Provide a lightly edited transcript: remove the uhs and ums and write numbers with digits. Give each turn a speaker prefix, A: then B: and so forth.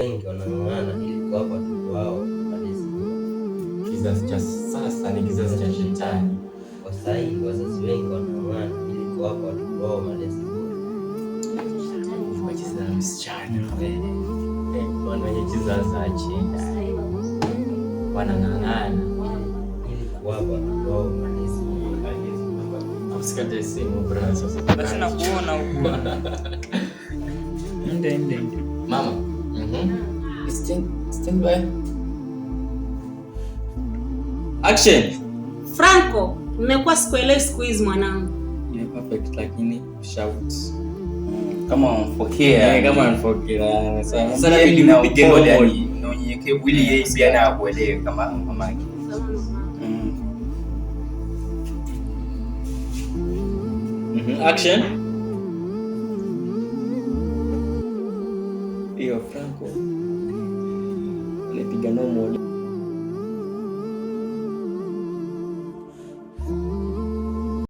A: wengi wanang'ang'ana ili kuwapa watoto wao malezi bora.
B: Kizazi cha sasa ni kizazi cha shetani.
A: Kwa sasa hivi wazazi wengi wanang'ang'ana ili kuwapa watoto wao malezi bora.
B: Wacheza na msichana wenye kizazi achenda wanang'ang'ana
A: ili kuwapa watoto wao malezi bora.
B: Usikate simu brother.
C: Basi nakuona huko. Ende.
B: Mama. Stand by. Action.
D: Franco, nimekuwa sikuelewi siku hizi mwanangu.
B: Ni perfect lakini shout.
C: Kama unapokea.
B: Kama unapokea.
C: Sasa hivi nipige ngoli na unyenyekevu ili yeye pia na akuelewe kama mama yake.
B: Action. Iyo Franco. Nipiga nomo.